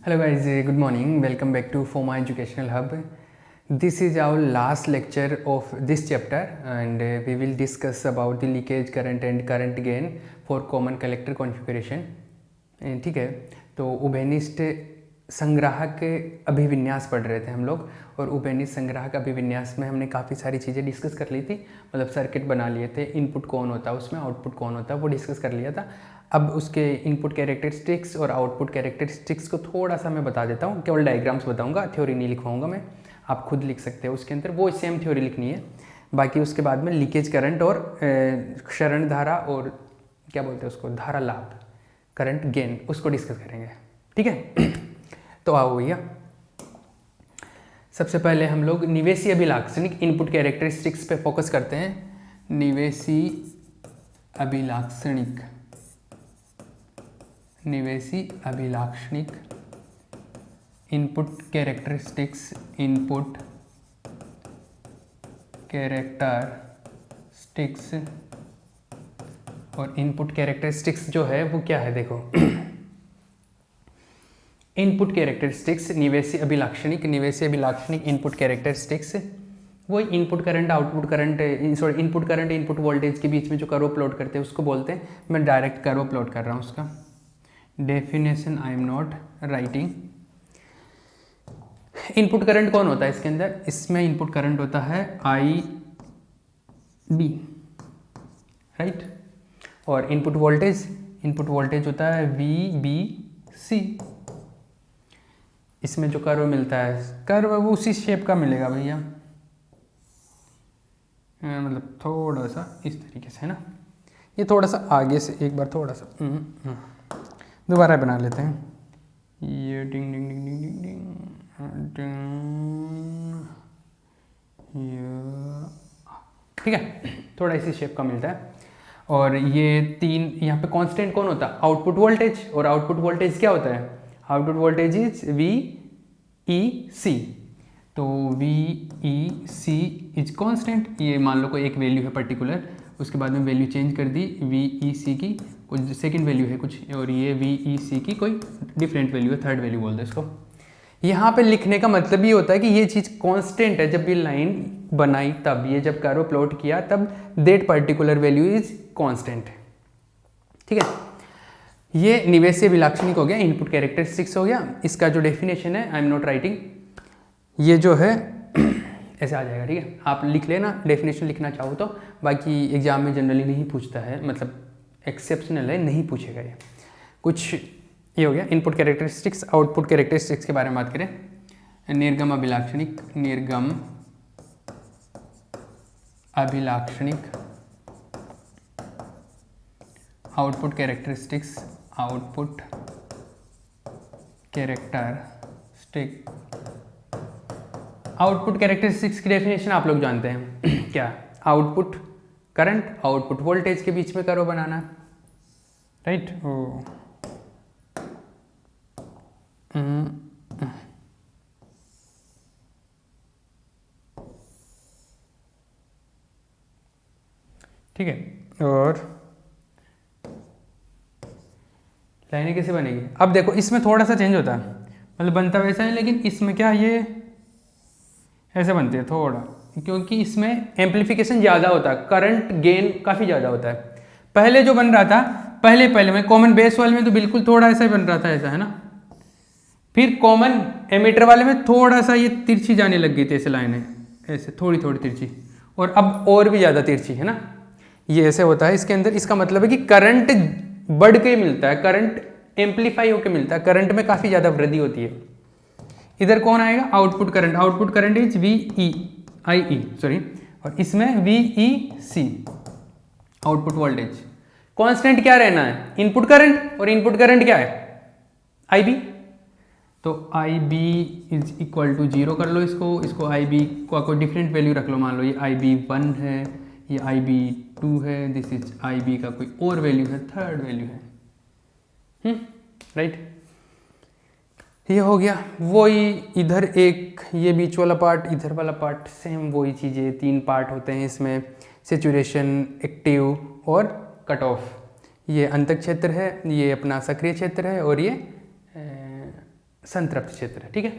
Hello guys, good morning. Welcome back to FOMA Educational Hub. This is our last lecture of this chapter and we will discuss about the leakage current and current gain for common collector configuration. ठीक है, तो उभयनिष्ठ संग्राहक अभिविन्यास पढ़ रहे थे हम लोग और उभयनिष्ठ संग्राहक अभिविन्यास में हमने काफ़ी सारी चीज़ें डिस्कस कर ली थी। मतलब सर्किट बना लिए थे, इनपुट कौन होता है उसमें, आउटपुट कौन होता है वो डिस्कस कर लिया था। अब उसके इनपुट कैरेक्टरिस्टिक्स और आउटपुट कैरेक्टरिस्टिक्स को थोड़ा सा मैं बता देता हूँ, केवल डायग्राम्स बताऊँगा, थ्योरी नहीं लिखवाऊँगा मैं, आप खुद लिख सकते हो उसके अंदर, वो सेम थ्योरी लिखनी है। बाकी उसके बाद में लीकेज करंट और क्षरण धारा और क्या बोलते हैं उसको, धारा लाभ, करंट गेन, उसको डिस्कस करेंगे। ठीक है, तो आओ भैया, सबसे पहले हम लोग निवेशी अभिलाक्षणिक इनपुट कैरेक्टरिस्टिक्स पे फोकस करते हैं। निवेशी अभिलाक्षणिक इनपुट कैरेक्टरिस्टिक्स और इनपुट कैरेक्टरिस्टिक्स जो है वो क्या है, देखो इनपुट कैरेक्टरिस्टिक्स निवेशी अभिलाक्षणिक इनपुट कैरेक्टरिस्टिक्स, वही input current output current, sorry input current input voltage के बीच में जो कर्व प्लॉट करते हैं उसको बोलते हैं। मैं डायरेक्ट कर्व प्लॉट कर रहा हूँ, उसका definition I am not writing. Input current कौन होता है इसके अंदर, इसमें इनपुट करंट होता है आई बी, राइट, और इनपुट वोल्टेज होता है वी बी सी। इसमें जो कर्व मिलता है, कर्व वो उसी शेप का मिलेगा भैया, मतलब थोड़ा सा इस तरीके से है ना, ये थोड़ा सा आगे से एक बार थोड़ा सा दोबारा बना लेते हैं। ये डिंग डिंग डिंग डिंग डिंग डिंग, ठीक है, थोड़ा इसी शेप का मिलता है। और ये तीन, यहाँ पे कांस्टेंट कौन होता है, आउटपुट वोल्टेज, और आउटपुट वोल्टेज क्या होता है, output voltage is V E C. तो V E C is constant, ये मान लो कोई एक वैल्यू है पर्टिकुलर, उसके बाद में वैल्यू चेंज कर दी, वी ई सी की कुछ सेकंड वैल्यू है कुछ, और ये वी ई सी की कोई डिफरेंट वैल्यू है, थर्ड वैल्यू बोलते हैं इसको। यहाँ पे लिखने का मतलब ये होता है कि ये चीज़ कांस्टेंट है, जब ये लाइन बनाई तब, ये जब कर्व प्लॉट किया तब that particular value is constant. ठीक है, ये निवेशी अभिलाक्षणिक हो गया, इनपुट कैरेक्टरिस्टिक्स हो गया। इसका जो डेफिनेशन है आई एम नॉट राइटिंग, ये जो है ऐसे आ जाएगा। ठीक है, आप लिख लेना डेफिनेशन लिखना चाहो तो, बाकी एग्जाम में जनरली नहीं पूछता है, मतलब एक्सेप्शनल है, नहीं पूछेगा ये कुछ। ये हो गया इनपुट कैरेक्टरिस्टिक्स। आउटपुट कैरेक्टरिस्टिक्स के बारे में बात करें, निर्गम अभिलाक्षणिक आउटपुट कैरेक्टरिस्टिक्स की डेफिनेशन आप लोग जानते हैं क्या, आउटपुट करंट आउटपुट वोल्टेज के बीच में कर्व बनाना, राइट। ठीक है, और लाइनें कैसे बनेगी, अब देखो इसमें थोड़ा सा चेंज होता है, मतलब बनता वैसा है लेकिन इसमें क्या, ये ऐसे बनते हैं थोड़ा, क्योंकि इसमें एम्पलीफिकेशन ज़्यादा होता है, करंट गेन काफ़ी ज़्यादा होता है। पहले जो बन रहा था, पहले में कॉमन बेस वाले में तो बिल्कुल थोड़ा ऐसा ही बन रहा था, ऐसा है ना, फिर कॉमन एमीटर वाले में थोड़ा सा ये तिरछी जाने लग गई थी, ऐसे लाइनें ऐसे थोड़ी तिरछी, और अब और भी ज़्यादा तिरछी है ना, ये ऐसे होता है इसके अंदर। इसका मतलब है कि करंट बढ़ के मिलता है, करंट एम्पलीफाई होकर मिलता है, करंट में काफ़ी ज़्यादा वृद्धि होती है। इधर कौन आएगा, output current is V E I E sorry, और इसमें we E C output voltage. Constant क्या रहना है, इनपुट करंट, और इनपुट करंट क्या है, आई बी। तो आई बी इज इक्वल टू 0 कर लो इसको आई बी को कोई डिफरेंट वैल्यू रख लो, मान लो ये आई बी 1 है, ये आई बी 2 है, दिस इज आई बी का कोई और वैल्यू है, थर्ड वैल्यू है, राइट। ये हो गया, वही इधर एक ये बीच वाला पार्ट, इधर वाला पार्ट, सेम वही चीज़ें, 3 पार्ट होते हैं इसमें, सेचुरेशन, एक्टिव और कट ऑफ। ये अंतक क्षेत्र है, ये अपना सक्रिय क्षेत्र है, और ये संतृप्त क्षेत्र है। ठीक है,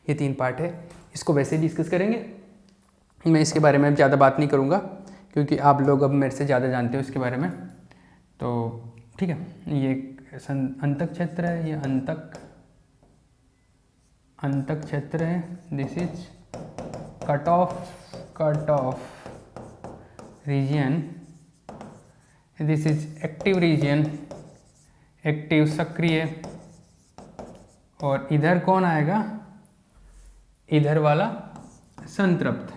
ये 3 पार्ट है, इसको वैसे ही डिस्कस करेंगे। मैं इसके बारे में ज़्यादा बात नहीं करूँगा क्योंकि आप लोग अब मेरे से ज़्यादा जानते हो इसके बारे में। तो ठीक है, ये अंतक क्षेत्र है, ये अंतक क्षेत्र है। This is cut off region, this is active region, active सक्रिय, और इधर कौन आएगा, इधर वाला संतृप्त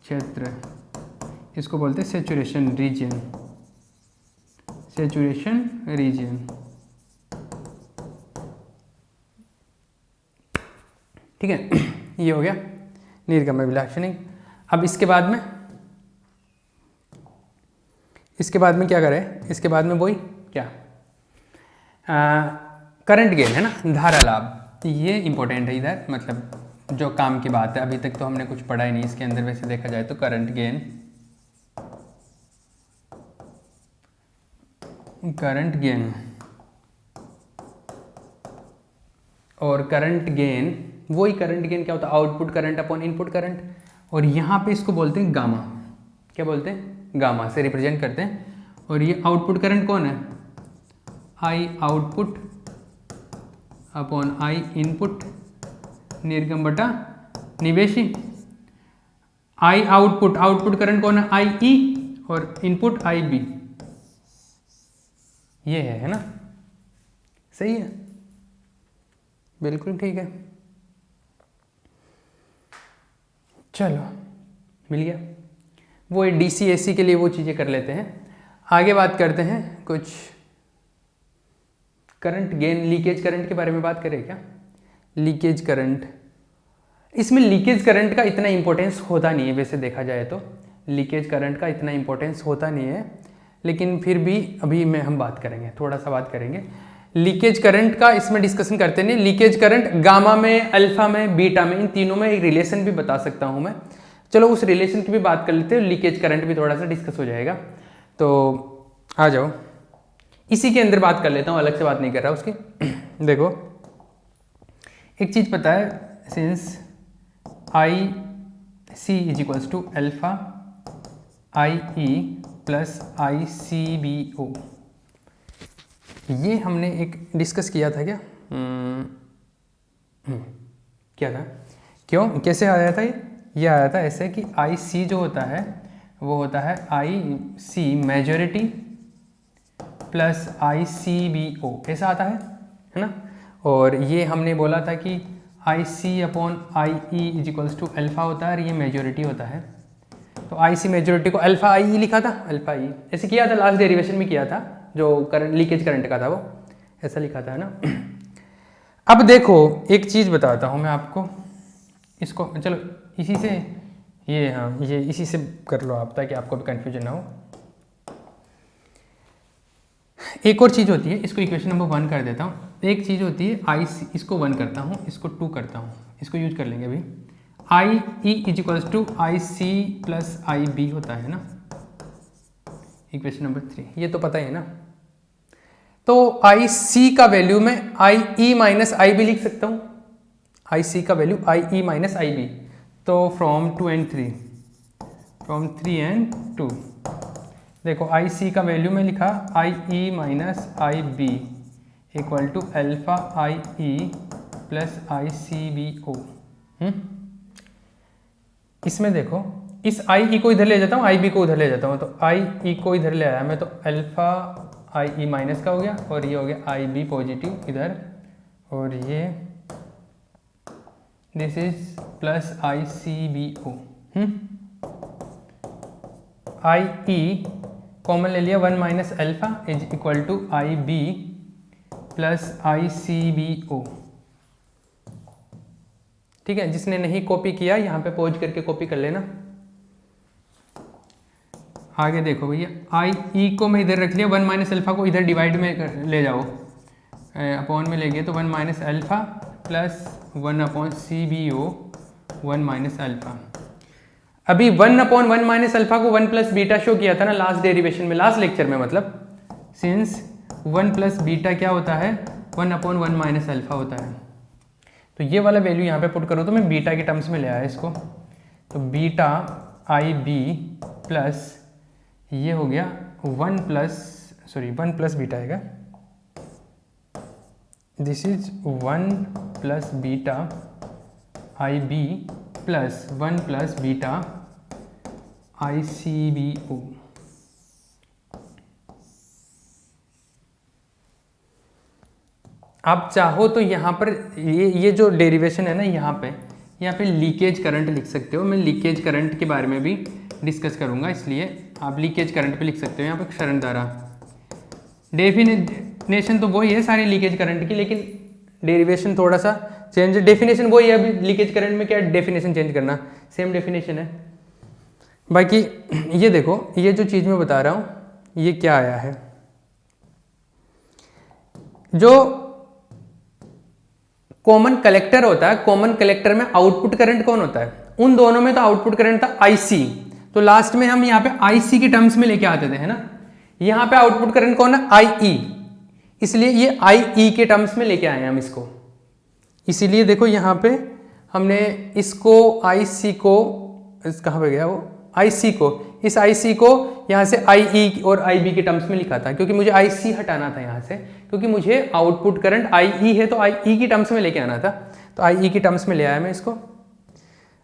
क्षेत्र, इसको बोलते हैं सैचुरेशन रीजन। ठीक है, ये हो गया निर्गम अभिलाक्षणिक। अब इसके बाद में क्या करें, इसके बाद में वही क्या, करंट गेन है ना, धारा लाभ, ये इंपॉर्टेंट है इधर, मतलब जो काम की बात है। अभी तक तो हमने कुछ पढ़ा ही नहीं इसके अंदर, वैसे देखा जाए तो करंट गेन और करंट गेन, वही करंट गेन क्या होता है, output current upon input current, और यहाँ पे इसको बोलते हैं गामा। क्या बोलते हैं, गामा से रिप्रेजेंट करते हैं। और ये आउटपुट करंट कौन है, आई आउटपुट अपॉन आई इनपुट, निर्गम बटा निवेशी। आई आउटपुट करंट कौन है, आई ई, और इनपुट आई बी, ये है ना, सही है, बिल्कुल ठीक है। चलो मिल गया, वो डीसी एसी के लिए वो चीज़ें कर लेते हैं। आगे बात करते हैं कुछ करंट गेन, लीकेज करंट के बारे में बात करें क्या। लीकेज करंट, इसमें लीकेज करंट का इतना इंपॉर्टेंस होता नहीं है, वैसे देखा जाए तो लीकेज करंट का इतना इंपॉर्टेंस होता नहीं है, लेकिन फिर भी अभी हम बात करेंगे, थोड़ा सा बात करेंगे लीकेज करंट का। इसमें डिस्कशन करते नहीं, लीकेज करंट गामा में, अल्फा में, बीटा में, इन तीनों में एक रिलेशन भी बता सकता हूँ मैं। चलो उस रिलेशन की भी बात कर लेते हैं, लीकेज करंट भी थोड़ा सा डिस्कस हो जाएगा। तो आ जाओ, इसी के अंदर बात कर लेता हूँ, अलग से बात नहीं कर रहा उसकी। देखो एक चीज़ पता है, since I C is equals to alpha I E plus I C B O, ये हमने एक डिस्कस किया था क्या, क्या था, क्यों, कैसे आया था ये आया था ऐसे कि आई सी जो होता है वो होता है आई सी majority plus I C B ओ, ऐसा आता है ना। और ये हमने बोला था कि I C upon I E is equals to alpha होता है और ये मेजॉरिटी होता है। तो आई सी मेजॉरिटी को अल्फा आई ई लिखा था, अल्फा ई ऐसे किया था, लास्ट डेरिवेशन में किया था, जो करंट लीकेज करंट का था वो ऐसा लिखा था ना। अब देखो एक चीज़ बताता हूँ मैं आपको, इसको चलो इसी से ये, हाँ ये इसी से कर लो आप, ताकि आपको भी कन्फ्यूजन ना हो। एक और चीज़ होती है, इसको इक्वेशन नंबर 1 कर देता हूँ। एक चीज़ होती है आई सी, इसको 1 करता हूँ, इसको 2 करता हूँ, इसको यूज कर लेंगे अभी। I E is equals to I C plus I B होता है ना, इक्वेशन नंबर 3, ये तो पता ही है ना। तो आई सी का वैल्यू में आई ई माइनस आई बी लिख सकता हूँ, आई सी का value I E minus I B. तो फ्रॉम 2 and 3, फ्रॉम 3 and 2, देखो आई सी का वैल्यू में लिखा I E minus I B equal to alpha I E plus I C B O. इसमें देखो इस आई ई को इधर ले जाता हूँ, आई बी को उधर ले जाता हूँ, तो आई ई को इधर ले आया मैं, तो अल्फा आई ई माइनस का हो गया और ये हो गया आई बी पॉजिटिव इधर, और ये this is plus I C B O. I E common ले लिया, 1 minus alpha is equal to I B plus I C B O. ठीक है, जिसने नहीं कॉपी किया यहाँ पे पॉज करके कॉपी कर लेना। आगे देखो भैया, आई ई को मैं इधर रख लिया, 1 माइनस अल्फा को इधर डिवाइड में ले जाओ, अपॉन में ले गए तो 1 minus alpha plus 1 upon C B O 1 minus alpha. अभी 1 अपॉन 1 माइनस अल्फा को 1 प्लस बीटा शो किया था ना लास्ट डेरिवेशन में, लास्ट लेक्चर में, मतलब सिंस 1 प्लस बीटा क्या होता है, 1/1 माइनस अल्फा होता है। तो ये वाला वैल्यू यहाँ पे पुट करो तो मैं बीटा के टर्म्स में ले आया इसको, तो बीटा आई बी प्लस ये हो गया 1 प्लस बीटा आएगा, this is 1 plus beta I B plus 1 plus beta I C B O. आप चाहो तो यहाँ पर ये जो डेरिवेशन है ना, यहाँ पे लीकेज करंट लिख सकते हो। मैं लीकेज करंट के बारे में भी डिस्कस करूँगा, इसलिए आप लीकेज करंट पे लिख सकते हो। यहाँ पे क्षरण धारा, डेफिनेशन तो वही है सारी लीकेज करंट की, लेकिन डेरिवेशन थोड़ा सा चेंज। डेफिनेशन वही है, अभी लीकेज करंट में क्या डेफिनेशन चेंज करना, सेम डेफिनेशन है। बाकी ये देखो, ये जो चीज़ मैं बता रहा हूँ ये क्या आया है, जो कॉमन कलेक्टर होता है, कॉमन कलेक्टर में आउटपुट करंट कौन होता है, उन दोनों में तो आउटपुट करंट था आईसी, तो लास्ट में हम यहाँ पे आईसी के टर्म्स में लेके आते थे, है ना। यहाँ पे आउटपुट करंट कौन है, आई, इसलिए ये आई के टर्म्स में लेके आए हैं हम इसको। इसीलिए देखो यहाँ पे हमने इसको आईसी को, कहाँ पे गया वो, आईसी को, इस आईसी को यहाँ से आई और आईबी के टर्म्स में लिखा था, क्योंकि मुझे आईसी हटाना था यहाँ से, क्योंकि मुझे आउटपुट करंट आई है तो आई की टर्म्स में लेके आना था, तो आई की टर्म्स में ले आया मैं इसको।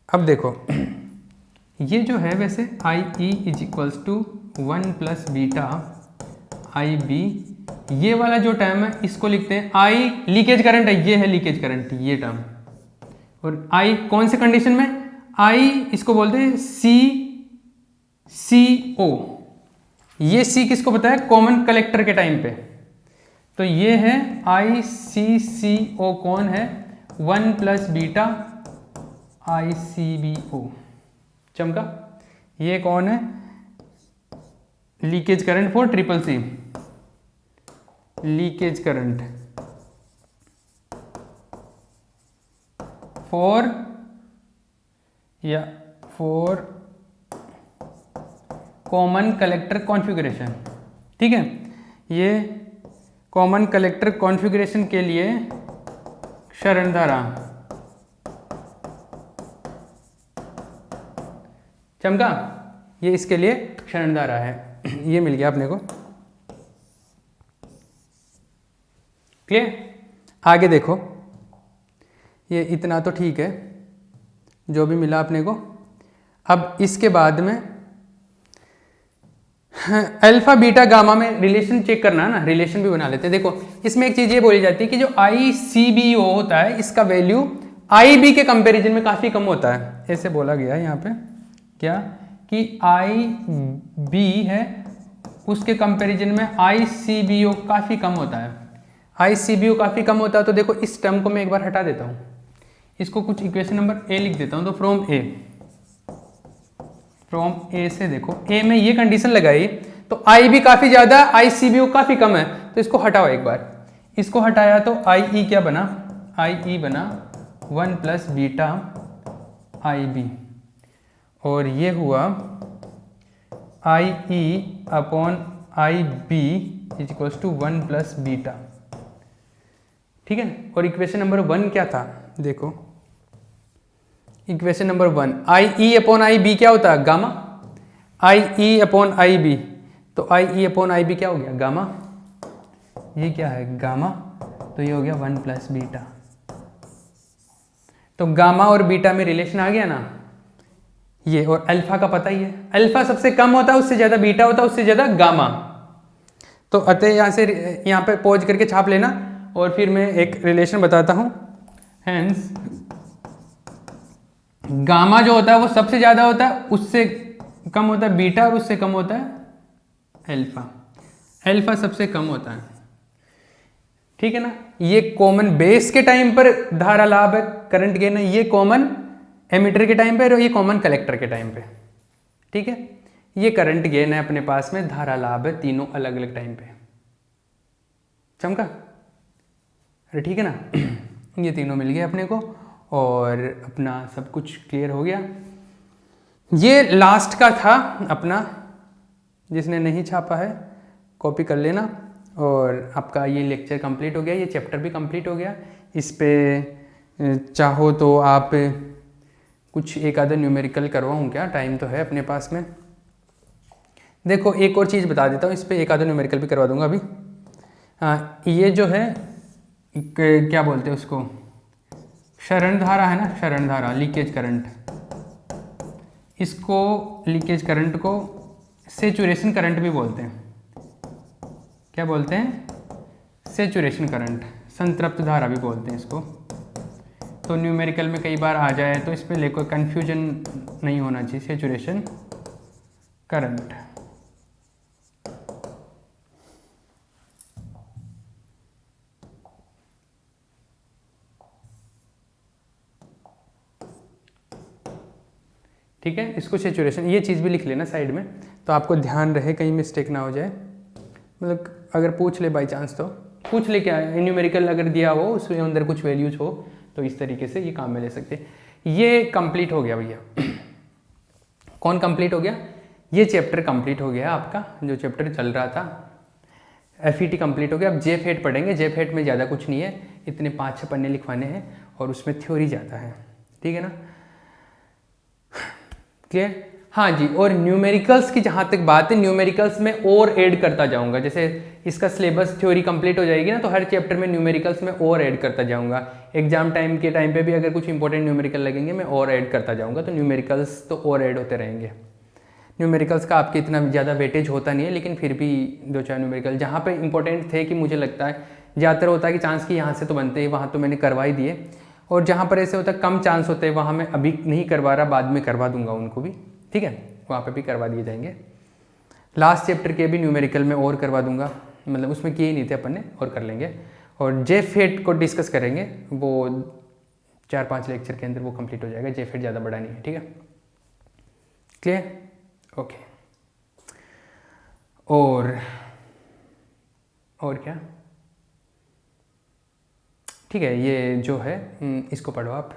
अब देखो ये जो है वैसे I is equals to 1 plus beta I B, ये वाला जो टर्म है इसको लिखते हैं आई लीकेज करंट है, ये है लीकेज करंट ये टर्म, और आई कौन से कंडीशन में, आई इसको बोलते हैं सी ओ, ये सी किसको पता है, कॉमन कलेक्टर के टाइम पे, तो ये है आई सी ओ कौन है, 1 plus beta I C B O. चमका, ये कौन है, leakage current for triple C, leakage current for common collector configuration, ठीक है। ये कॉमन कलेक्टर कॉन्फ़िगरेशन के लिए क्षरण धारा, चमका, ये इसके लिए क्षरण धारा है। ये मिल गया अपने को, क्लियर। आगे देखो, ये इतना तो ठीक है जो भी मिला अपने को। अब इसके बाद में अल्फा बीटा गामा में रिलेशन चेक करना है ना, रिलेशन भी बना लेते हैं। देखो इसमें एक चीज ये बोली जाती है कि जो ICBO होता है इसका वैल्यू IB के कंपैरिजन में काफी कम होता है, ऐसे बोला गया है यहाँ पे, क्या कि IB है उसके कंपैरिजन में ICBO काफी कम होता है, ICBO काफी कम होता है। तो देखो इस टर्म को मैं एक बार हटा देता हूँ, इसको कुछ इक्वेशन नंबर A लिख देता हूँ। तो फ्रॉम ए से देखो, ए में ये कंडीशन लगाई तो IB काफी ज्यादा, ICBO काफी कम है, तो इसको हटाओ एक बार। इसको हटाया तो IE क्या बना, IE बना 1 प्लस बीटा IB, और ये हुआ IE upon IB is equals to 1 plus beta, ठीक है। और इक्वेशन नंबर 1 क्या था, देखो equation number 1, IE upon IB क्या होता है, गामा, IE अपॉन IB, तो IE अपॉन IB क्या हो गया, गामा, ये क्या है गामा, तो ये हो गया 1 प्लस बीटा। तो गामा और बीटा में रिलेशन आ गया ना ये, और अल्फा का पता ही है, अल्फा सबसे कम होता है, उससे ज्यादा बीटा होता है, उससे ज्यादा गामा। तो अतः यहाँ से यहाँ पे पॉज करके छाप लेना, और फिर मैं एक रिलेशन बताता हूँ। हेंस गामा जो होता है वो सबसे ज्यादा होता है, उससे कम होता है बीटा, और उससे कम होता है अल्फा, अल्फा सबसे कम होता है, ठीक है ना। ये कॉमन बेस के टाइम पर धारा लाभ है, करंट गेन है, ये कॉमन एमिटर के टाइम पे और ये कॉमन कलेक्टर के टाइम पे, ठीक है। ये करंट गेन है अपने पास में, धारा लाभ है, तीनों अलग अलग टाइम पे। चमका, अरे ठीक है ना। ये तीनों मिल गए अपने को और अपना सब कुछ क्लियर हो गया। ये लास्ट का था अपना, जिसने नहीं छापा है कॉपी कर लेना और आपका ये लेक्चर कंप्लीट हो गया, ये चैप्टर भी कंप्लीट हो गया। इस पे चाहो तो आप कुछ एक आधा न्यूमेरिकल करवाऊँ क्या? टाइम तो है अपने पास में। देखो एक और चीज़ बता देता हूँ, इस पे एक आधा न्यूमेरिकल भी करवा दूंगा अभी। हाँ, ये जो है क्या बोलते हैं उसको, क्षरण धारा है ना, क्षरण धारा, लीकेज करंट। इसको लीकेज करंट को सेचुरेशन करंट भी बोलते हैं। क्या बोलते हैं? सेचुरेशन करंट, संतृप्त धारा भी बोलते हैं इसको। तो न्यूमेरिकल में कई बार आ जाए तो इस पर लेकर कन्फ्यूजन नहीं होना चाहिए। सेचुरेशन करंट, ठीक है। इसको सेचुरेशन, ये चीज़ भी लिख लेना साइड में, तो आपको ध्यान रहे, कहीं मिस्टेक ना हो जाए। मतलब अगर पूछ ले बाई चांस तो पूछ ले, क्या न्यूमेरिकल अगर दिया हो उसमें अंदर कुछ वैल्यूज हो तो इस तरीके से ये काम में ले सकते। ये कंप्लीट हो गया भैया। कौन कंप्लीट हो गया? ये चैप्टर कंप्लीट हो गया आपका, जो चैप्टर चल रहा था FET कंप्लीट हो गया। अब JFET पढ़ेंगे। JFET में ज़्यादा कुछ नहीं है, इतने 5-6 पन्ने लिखवाने हैं और उसमें थ्योरी ज़्यादा है, ठीक है ना? क्लियर? हाँ जी। और न्यूमेरिकल्स की जहाँ तक बात है, न्यूमेरिकल्स में और ऐड करता जाऊँगा। जैसे इसका सिलेबस थ्योरी कंप्लीट हो जाएगी ना, तो हर चैप्टर में न्यूमेरिकल्स में और ऐड करता जाऊँगा। एग्जाम टाइम के टाइम पे भी अगर कुछ इंपॉर्टेंट न्यूमेरिकल लगेंगे मैं और ऐड करता जाऊँगा। तो न्यूमेरिकल्स तो और ऐड होते रहेंगे। न्यूमेरिकल्स का आपके इतना ज़्यादा वेटेज होता नहीं है, लेकिन फिर भी 2-4 न्यूमेरिकल जहाँ पे इंपॉर्टेंट थे कि मुझे लगता है ज़्यादातर होता है कि चांस की यहाँ से तो बनते हैं, वहाँ तो मैंने करवा ही दिए। और जहाँ पर ऐसे होता है कम चांस होते हैं, वहाँ मैं अभी नहीं करवा रहा, बाद में करवा दूंगा उनको भी, ठीक है, वहाँ पे भी करवा दिए जाएंगे। लास्ट चैप्टर के भी न्यूमेरिकल में और करवा दूंगा, मतलब उसमें किए ही नहीं थे अपन ने, और कर लेंगे। और JFET को डिस्कस करेंगे, वो 4-5 लेक्चर के अंदर वो कंप्लीट हो जाएगा। JFET ज़्यादा बड़ा नहीं है, ठीक है, क्लियर? ओके। और क्या, ठीक है, ये जो है इसको पढ़ो आप।